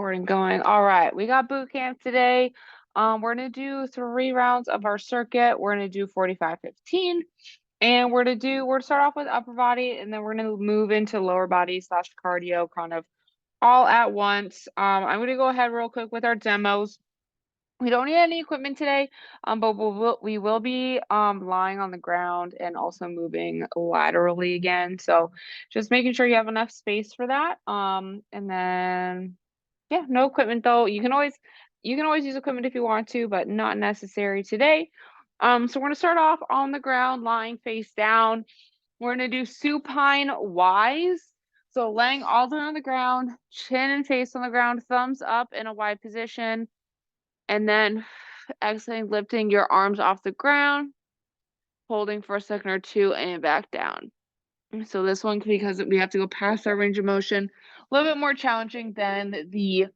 Recording going. All right, we got boot camp today. We're gonna do 3 rounds of our circuit. We're gonna do 45-15, and we're gonna start off with upper body, and then we're gonna move into lower body / cardio, kind of all at once. I'm gonna go ahead real quick with our demos. We don't need any equipment today, but we will be lying on the ground and also moving laterally again. So just making sure you have enough space for that. And then yeah, no equipment though. You can always use equipment if you want to, but not necessary today. So we're gonna start off on the ground, lying face down. We're gonna do supine Ys. So laying all the way on the ground, chin and face on the ground, thumbs up in a Y position, and then exhaling, lifting your arms off the ground, holding for a second or two, and back down. So this one, because we have to go past our range of motion, a little bit more challenging than the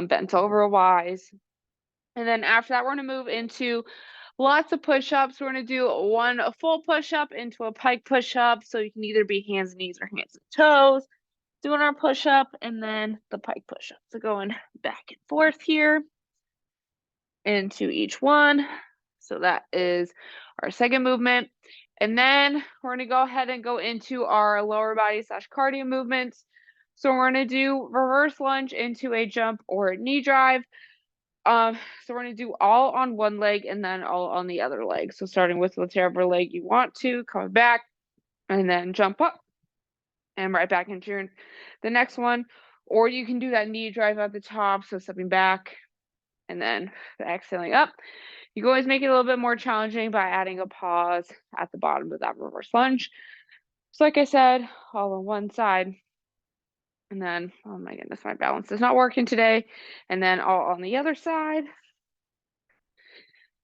bent over Ys. And then after that, we're going to move into lots of push-ups. We're going to do one full push-up into a pike push-up. So you can either be hands and knees or hands and toes. Doing our push-up and then the pike push-up. So going back and forth here into each one. So that is our second movement. And then we're going to go ahead and go into our lower body / cardio movements. So we're going to do reverse lunge into a jump or a knee drive. So we're going to do all on one leg and then all on the other leg. So starting with whichever leg you want to, coming back and then jump up and right back into the next one. Or you can do that knee drive at the top. So stepping back and then exhaling up. You can always make it a little bit more challenging by adding a pause at the bottom of that reverse lunge. So like I said, all on one side. And then, oh my goodness, my balance is not working today. And then all on the other side.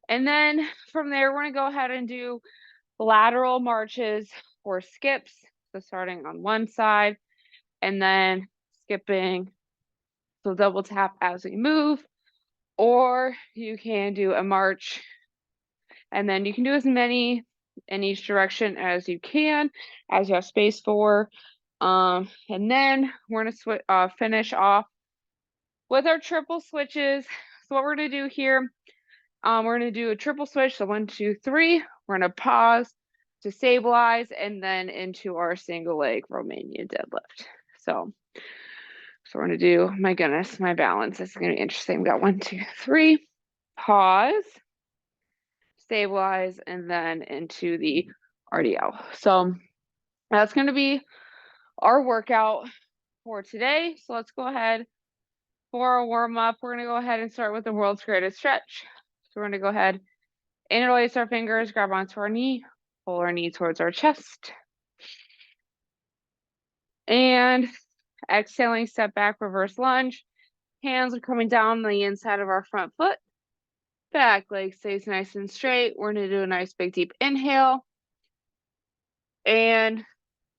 And then from there, we're going to go ahead and do lateral marches or skips. So starting on one side and then skipping. So double tap as we move. Or you can do a march. And then you can do as many in each direction as you can, as you have space for. And then we're gonna finish off with our triple switches. So what we're gonna do here, we're gonna do a triple switch. So 1, 2, 3. We're gonna pause to stabilize, and then into our single leg Romanian deadlift. So we're gonna do. My goodness, my balance is gonna be interesting. We got 1, 2, 3. Pause. Stabilize, and then into the RDL. So that's going to be our workout for today. So let's go ahead for our warm up. We're going to go ahead and start with the world's greatest stretch. So we're going to go ahead, interlace our fingers, grab onto our knee, pull our knee towards our chest. And exhaling, step back, reverse lunge. Hands are coming down the inside of our front foot. Back leg stays nice and straight. We're going to do a nice big deep inhale. And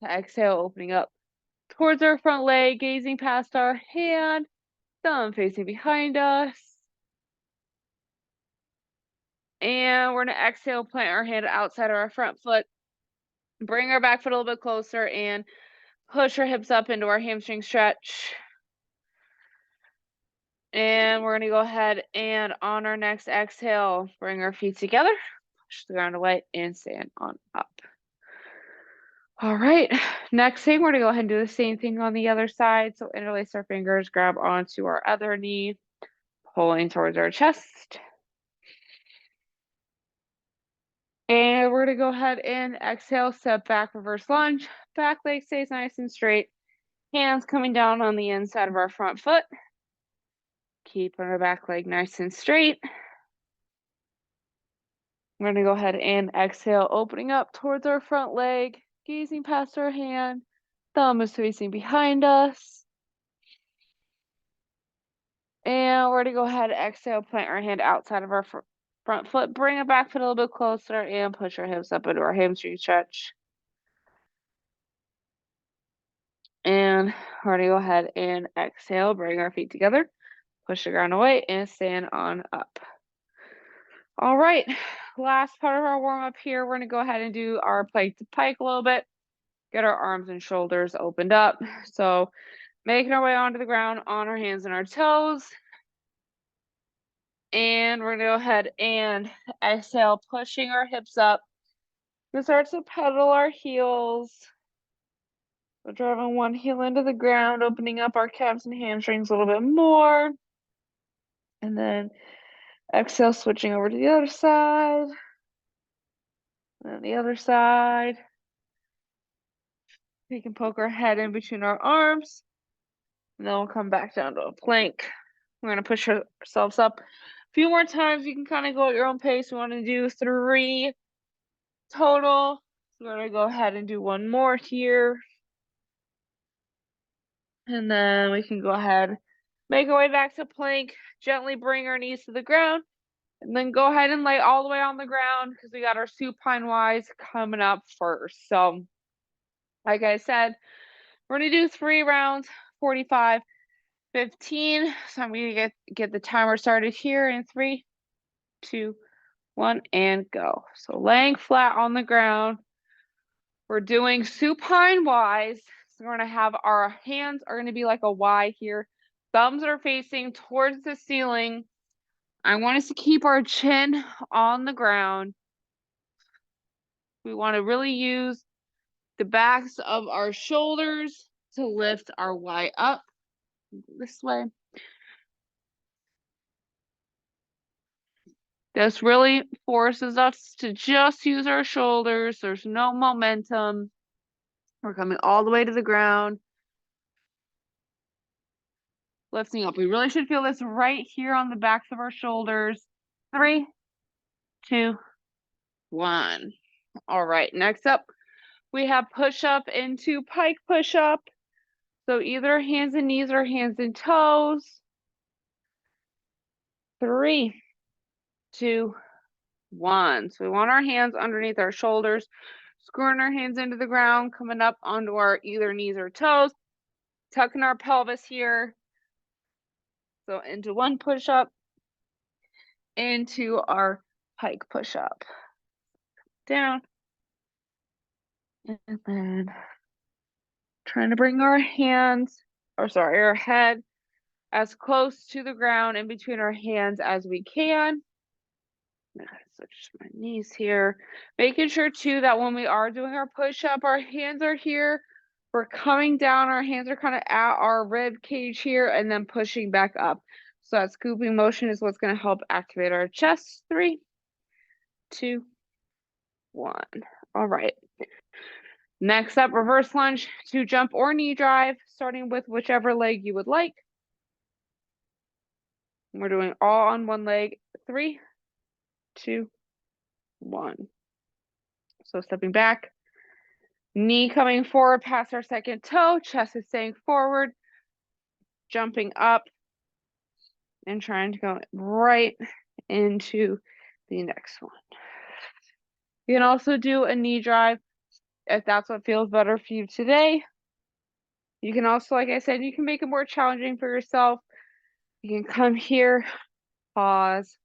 exhale, opening up towards our front leg, gazing past our hand, thumb facing behind us. And we're going to exhale, plant our hand outside of our front foot. Bring our back foot a little bit closer and push our hips up into our hamstring stretch. And we're going to go ahead and on our next exhale, bring our feet together, push the ground away, and stand on up. All right, next thing, we're going to go ahead and do the same thing on the other side. So interlace our fingers, grab onto our other knee, pulling towards our chest. And we're going to go ahead and exhale, step back, reverse lunge. Back leg stays nice and straight. Hands coming down on the inside of our front foot. Keep our back leg nice and straight. We're going to go ahead and exhale, opening up towards our front leg, gazing past our hand. Thumb is facing behind us. And we're going to go ahead and exhale, plant our hand outside of our front foot, bring our back foot a little bit closer, and push our hips up into our hamstring stretch. And we're going to go ahead and exhale, bring our feet together, push the ground away, and stand on up. All right, last part of our warm-up here, we're going to go ahead and do our plank to pike a little bit, get our arms and shoulders opened up. So Making our way onto the ground on our hands and our toes. And we're gonna go ahead and exhale, pushing our hips up. We start to pedal our heels. We're driving one heel into the ground, opening up our calves and hamstrings a little bit more. And then exhale, switching over to the other side. And then the other side. We can poke our head in between our arms. And then we'll come back down to a plank. We're going to push ourselves up a few more times. You can kind of go at your own pace. We want to do 3 total. So we're going to go ahead and do one more here. And then we can go ahead, make our way back to plank, gently bring our knees to the ground, and then go ahead and lay all the way on the ground because we got our supine Ys coming up first. So, like I said, we're going to do 3 rounds, 45, 15. So I'm going to get the timer started here in 3, 2, 1, and go. So laying flat on the ground. We're doing supine Ys. So we're going to have our hands are going to be like a Y here. Thumbs are facing towards the ceiling. I want us to keep our chin on the ground. We want to really use the backs of our shoulders to lift our Y up this way. This really forces us to just use our shoulders. There's no momentum. We're coming all the way to the ground. Lifting up. We really should feel this right here on the backs of our shoulders. 3, 2, 1. All right, next up, we have push-up into pike push-up. So either hands and knees or hands and toes. 3, 2, 1. So we want our hands underneath our shoulders, screwing our hands into the ground, coming up onto our either knees or toes, tucking our pelvis here. So into one push-up, into our pike push-up. Down. And then trying to bring our our head as close to the ground in between our hands as we can. I'm gonna switch my knees here. Making sure too that when we are doing our push-up, our hands are here. We're coming down, our hands are kind of at our rib cage here and then pushing back up. So that scooping motion is what's going to help activate our chest. 3, 2, 1. All right. Next up, reverse lunge to jump or knee drive, starting with whichever leg you would like. We're doing all on one leg. 3, 2, 1. So stepping back, knee coming forward past our second toe, chest is staying forward, jumping up, and trying to go right into the next one. You can also do a knee drive if that's what feels better for you today. You can also, like I said, you can make it more challenging for yourself. You can come here, pause.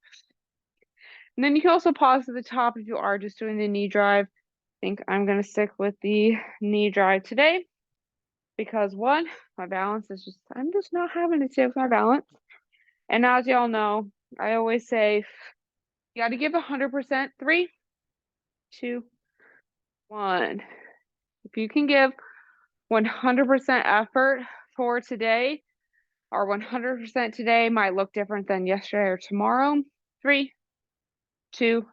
And then you can also pause at the top if you are just doing the knee drive. I think I'm going to stick with the knee drive today because one, my balance is I'm just not having it today with my balance. And as y'all know, I always say, you got to give 100%. 3, 2, 1. If you can give 100% effort for today, or 100% today might look different than yesterday or tomorrow. 3, 2,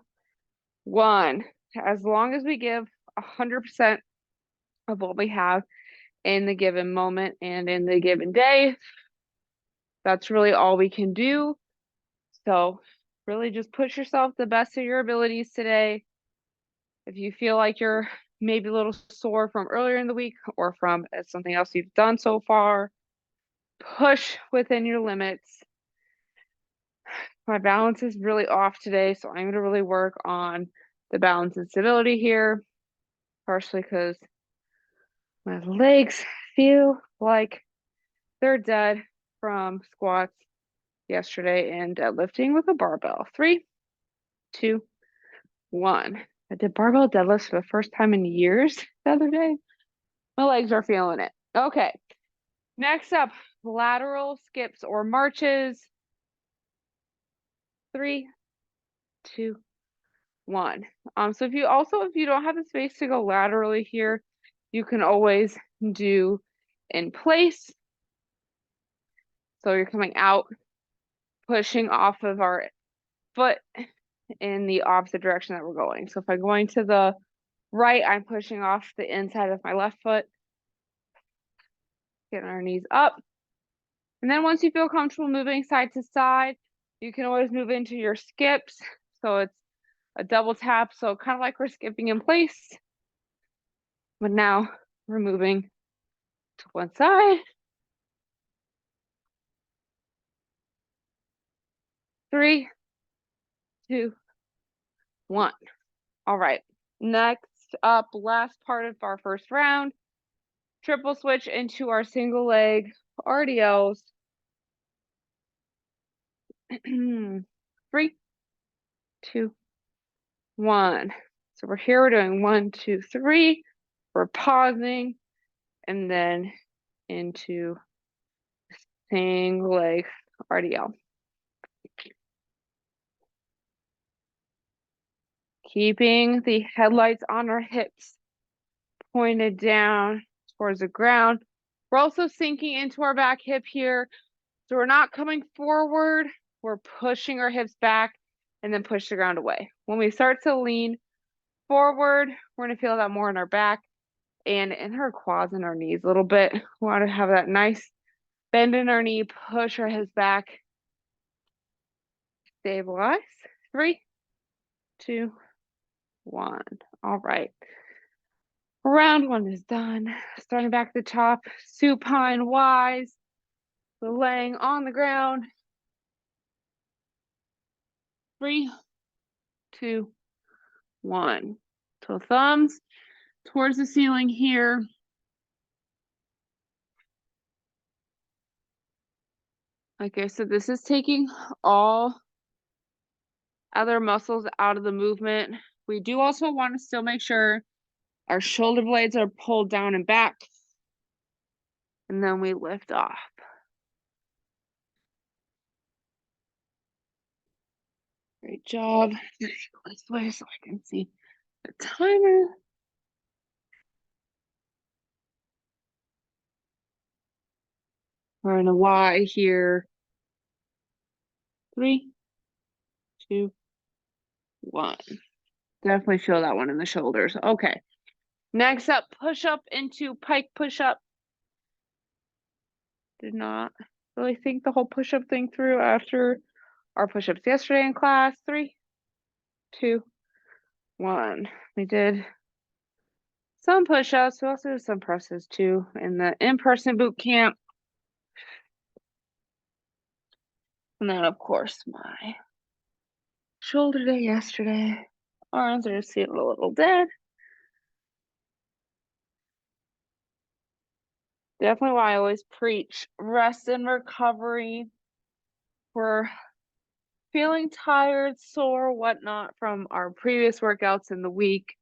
1. As long as we give 100% of what we have in the given moment and in the given day, that's really all we can do. So really just push yourself the best of your abilities today. If you feel like you're maybe a little sore from earlier in the week or from something else you've done so far, push within your limits. My balance is really off today, so I'm going to really work on the balance and stability here, partially because my legs feel like they're dead from squats yesterday and deadlifting with a barbell. 3, 2, 1. I did barbell deadlifts for the first time in years the other day. My legs are feeling it. Okay. Next up, lateral skips or marches. 3, 2, 1. So if you don't have the space to go laterally here, you can always do in place. So you're coming out, pushing off of our foot in the opposite direction that we're going. So if I'm going to the right, I'm pushing off the inside of my left foot, getting our knees up. And then once you feel comfortable moving side to side, you can always move into your skips. So it's a double tap. So kind of like we're skipping in place, but now we're moving to one side. 3, 2, 1. All right. Next up, last part of our first round, triple switch into our single leg RDLs. 3, 2, 1. So we're here, we're doing 1, 2, 3. We're pausing and then into single leg RDL. Keeping the headlights on our hips pointed down towards the ground. We're also sinking into our back hip here. So we're not coming forward, we're pushing our hips back and then push the ground away. When we start to lean forward, we're gonna feel that more in our back and in our quads and our knees a little bit. We want to have that nice bend in our knee, push our hips back, stabilize. 3, 2, 1. All right. Round 1 is done. Starting back at the top, supine Y's. So laying on the ground. 3, 2, 1. So thumbs towards the ceiling here. Like I said, this is taking all other muscles out of the movement. We do also want to still make sure our shoulder blades are pulled down and back. And then we lift off. Great job. Let's go this way so I can see the timer. We're in a Y here. 3, 2, 1. Definitely feel that one in the shoulders. Okay. Next up, push up into pike push up. Did not really think the whole push up thing through after our push ups yesterday in class. 3, 2, 1. We did some push ups. We also did some presses too in the in-person boot camp. And then, of course, my shoulder day yesterday. Arms are just feeling a little dead. Definitely why I always preach rest and recovery. We're feeling tired, sore, whatnot from our previous workouts in the week.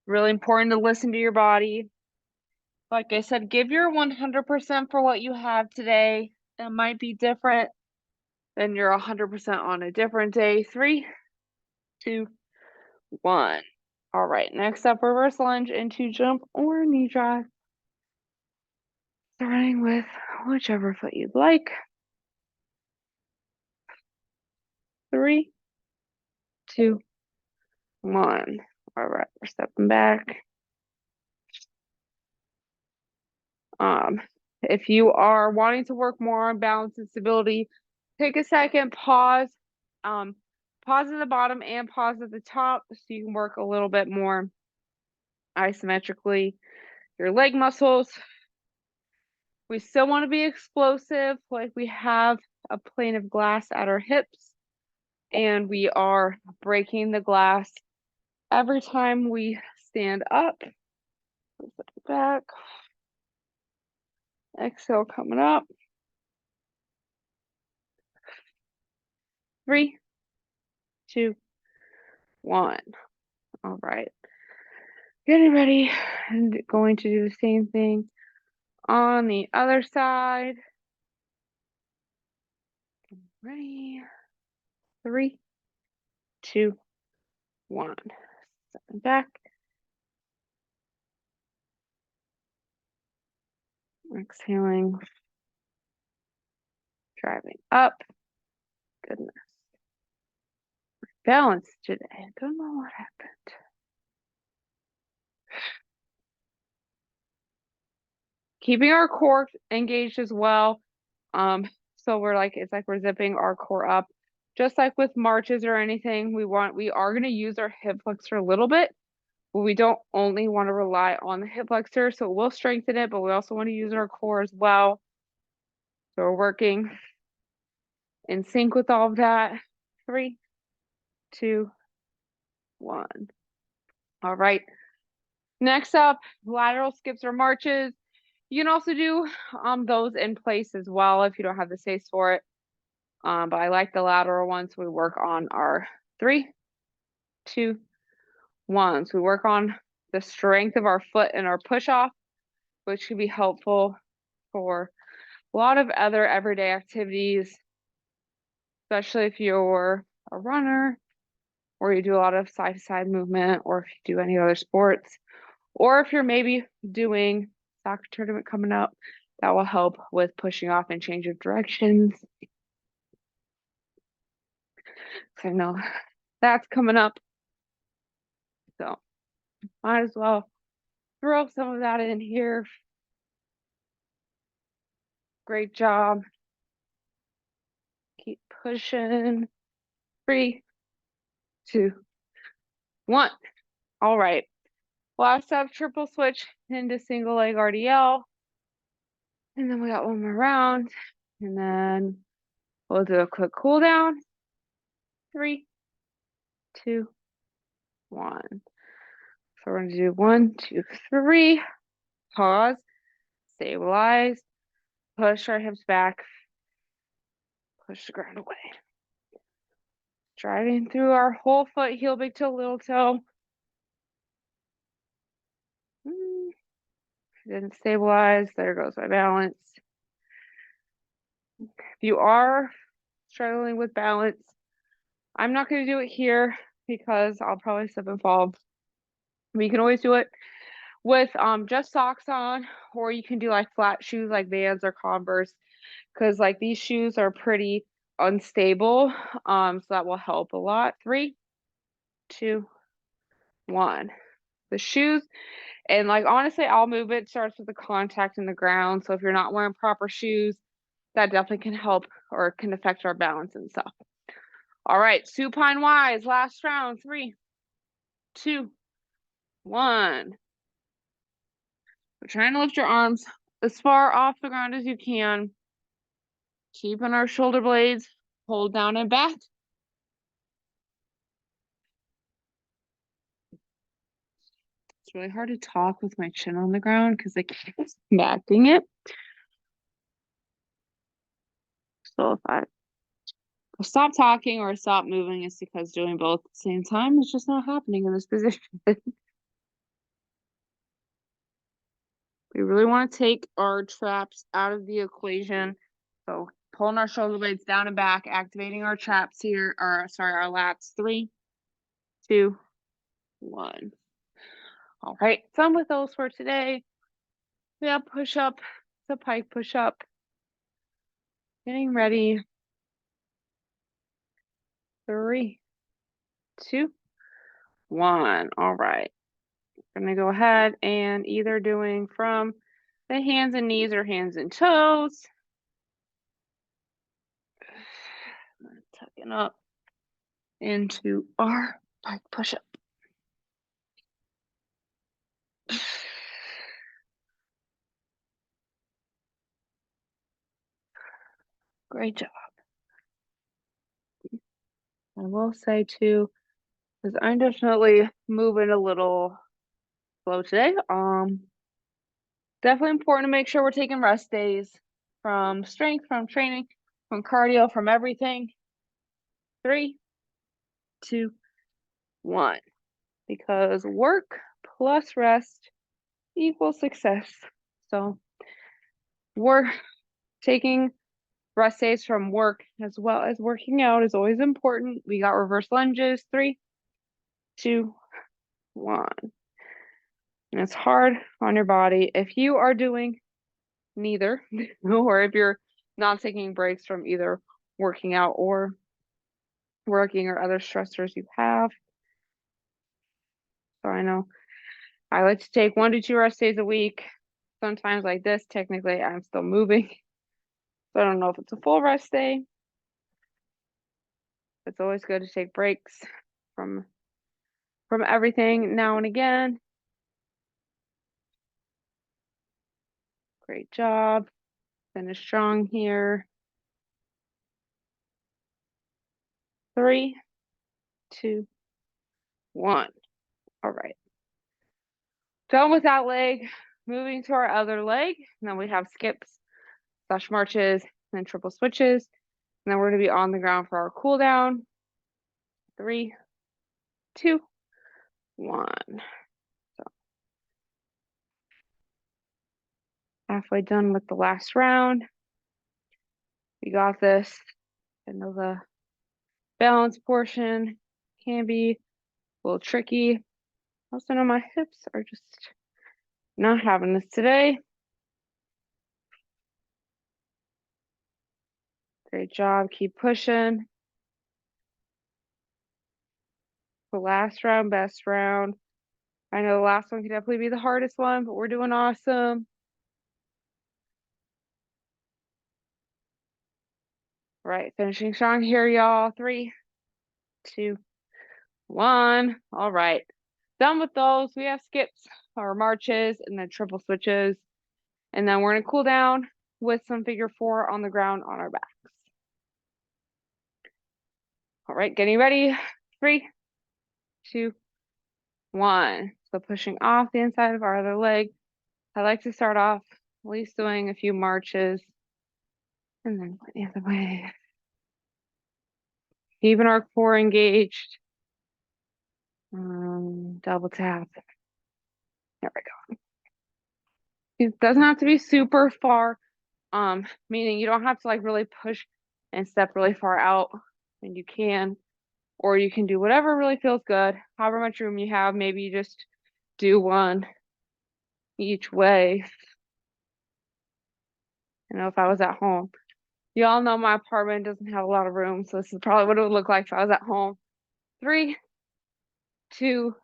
Really important to listen to your body. Like I said, give your 100% for what you have today. It might be different than your 100% on a different day. 3, 2, 1. All right, next up, reverse lunge into jump or knee drive. Starting with whichever foot you'd like. 3, 2, 1. All right, we're stepping back. If you are wanting to work more on balance and stability, take a second, pause. Pause at the bottom and pause at the top so you can work a little bit more isometrically your leg muscles. We still want to be explosive, like we have a plane of glass at our hips, and we are breaking the glass every time we stand up. Back. Exhale coming up. 3, 2, 1. All right. Getting ready and going to do the same thing On the other side. Ready? 3, 2, 1. Stepping back. Exhaling. Driving up. Goodness. Balance today. I don't know what happened. Keeping our core engaged as well. So it's like we're zipping our core up. Just like with marches or anything, we are going to use our hip flexor a little bit, but we don't only want to rely on the hip flexor. So we'll strengthen it, but we also want to use our core as well. So we're working in sync with all of that. 3, 2, 1. All right. Next up, lateral skips or marches. You can also do those in place as well if you don't have the space for it. But I like the lateral ones. We work on our 3, 2, 1. So we work on the strength of our foot and our push off, which can be helpful for a lot of other everyday activities, especially if you're a runner or you do a lot of side to side movement, or if you do any other sports, or if you're maybe doing soccer tournament coming up, that will help with pushing off and change of directions. I know that's coming up, so might as well throw some of that in here. Great job. Keep pushing. 3, 2, 1. All right. Last up, triple switch into single leg RDL. And then we got one more round. And then we'll do a quick cool down. 3, 2, 1. So we're going to do 1, 2, 3. Pause. Stabilize. Push our hips back. Push the ground away. Driving through our whole foot, heel, big toe, little toe. Didn't stabilize. There goes my balance. If you are struggling with balance, I'm not going to do it here because I'll probably slip and fall. You can always do it with just socks on, or you can do like flat shoes like Vans or Converse, because like these shoes are pretty unstable. So that will help a lot. 3, 2, 1. The shoes, and like honestly, all movement starts with the contact in the ground. So if you're not wearing proper shoes, that definitely can help or can affect our balance and stuff. All right, supine Y's, last round. 3, 2, 1. We're trying to lift your arms as far off the ground as you can. Keeping our shoulder blades pulled down and back. It's really hard to talk with my chin on the ground because I keep smacking it. So if I stop talking or stop moving, it's because doing both at the same time is just not happening in this position. We really want to take our traps out of the equation. So pulling our shoulder blades down and back, activating our traps here, or sorry, our lats. 3, 2, 1. All right, done with those for today. We have push up, the pike push up. Getting ready. 3, 2, 1. All right. We're gonna go ahead and either doing from the hands and knees or hands and toes. Tucking up into our pike push up. Great job. I will say too, because I'm definitely moving a little slow today. Definitely important to make sure we're taking rest days from strength, from training, from cardio, from everything. 3, 2, 1. Because work plus rest equals success. So We're taking rest days from work as well as working out is always important. We got reverse lunges. 3, 2, 1. And it's hard on your body. If you are doing neither, or if you're not taking breaks from either working out or working or other stressors you have. So I know I like to take 1 to 2 rest days a week. Sometimes like this, technically I'm still moving. So I don't know if it's a full rest day. It's always good to take breaks from everything now and again. Great job. Finish strong here. 3, 2, 1. All right. Done with that leg. Moving to our other leg. And then we have skips, slash marches, and then triple switches. And then we're going to be on the ground for our cool down. 3, 2, 1. So halfway done with the last round. We got this. I know the balance portion can be a little tricky. Also know my hips are just not having this today. Great job. Keep pushing. The last round, best round. I know the last one could definitely be the hardest one, but we're doing awesome. All right, finishing strong here, y'all. 3, 2, 1. All right. Done with those. We have skips or marches and then triple switches. And then we're going to cool down with some figure 4 on the ground on our backs. All right, getting ready. 3, 2, 1. So pushing off the inside of our other leg. I like to start off at least doing a few marches and then the other way. Keeping our core engaged. Double tap. There we go. It doesn't have to be super far, meaning you don't have to like really push and step really far out, and you can, or you can do whatever really feels good. However much room you have, maybe you just do one each way. You know, if I was at home, you all know my apartment doesn't have a lot of room, so this is probably what it would look like if I was at home. 3, 2,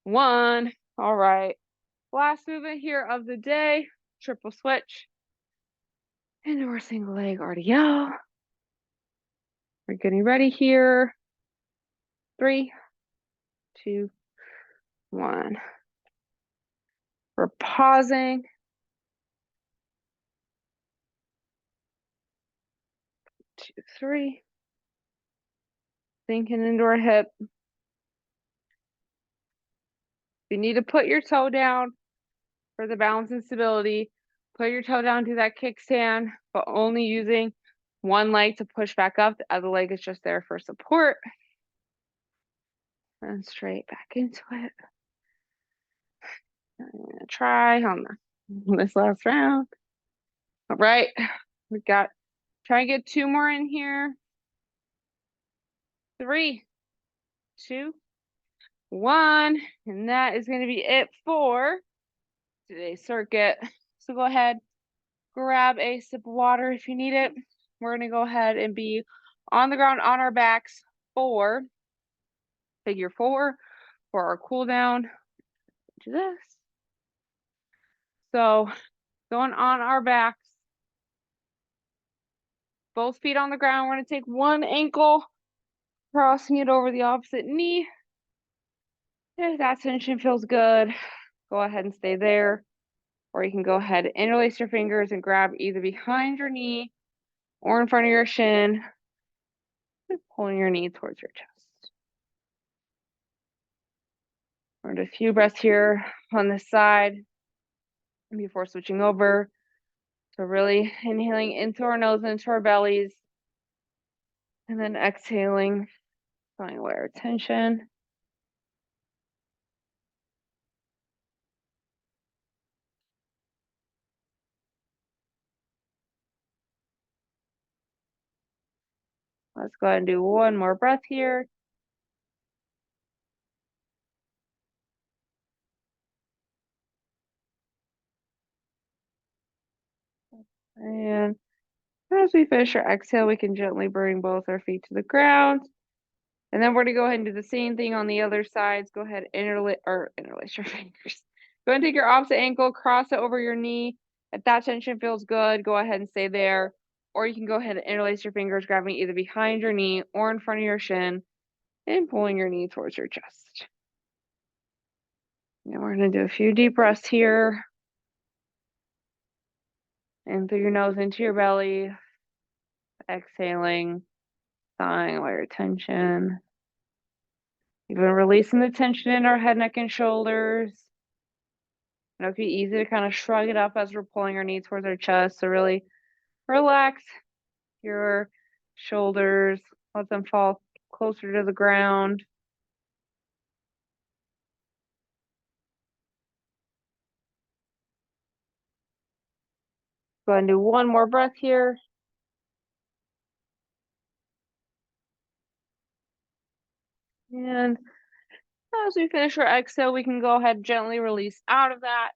1. All right. Last movement here of the day, triple switch into our single leg RDL. We're getting ready here. 3, 2, 1. We're pausing. 2, 3. Sinking into our hip. You need to put your toe down for the balance and stability. Put your toe down, do that kickstand, but only using one leg to push back up. The other leg is just there for support. And straight back into it. I'm gonna try on this last round. All right, we got, try and get 2 more in here. 3, 2, 1, and that is going to be it for today's circuit. So go ahead, grab a sip of water if you need it. We're going to go ahead and be on the ground on our backs for figure 4 for our cool down. Do this. So going on our backs, both feet on the ground. We're going to take one ankle, crossing it over the opposite knee. If that tension feels good, go ahead and stay there. Or you can go ahead and interlace your fingers and grab either behind your knee or in front of your shin, pulling your knee towards your chest. We're going to do a few breaths here on this side before switching over. So really inhaling into our nose, into our bellies, and then exhaling, throwing away our tension. Let's go ahead and do one more breath here. And as we finish our exhale, we can gently bring both our feet to the ground. And then we're going to go ahead and do the same thing on the other sides. Go ahead and interlace your fingers. Go ahead and take your opposite ankle, cross it over your knee. If that tension feels good, go ahead and stay there. Or you can go ahead and interlace your fingers, grabbing either behind your knee or in front of your shin and pulling your knee towards your chest. And we're going to do a few deep breaths here. In through your nose into your belly. Exhaling, sighing away your tension. Even releasing the tension in our head, neck, and shoulders. And it can be easy to kind of shrug it up as we're pulling our knee towards our chest. So really relax your shoulders. Let them fall closer to the ground. Go ahead and do one more breath here. And as we finish our exhale, we can go ahead and gently release out of that.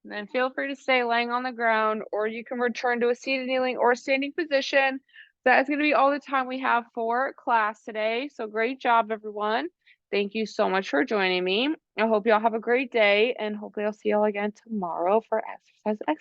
And then feel free to stay laying on the ground, or you can return to a seated, kneeling, or standing position. That is going to be all the time we have for class today. So great job, everyone. Thank you so much for joining me. I hope y'all have a great day, and hopefully I'll see y'all again tomorrow for exercise.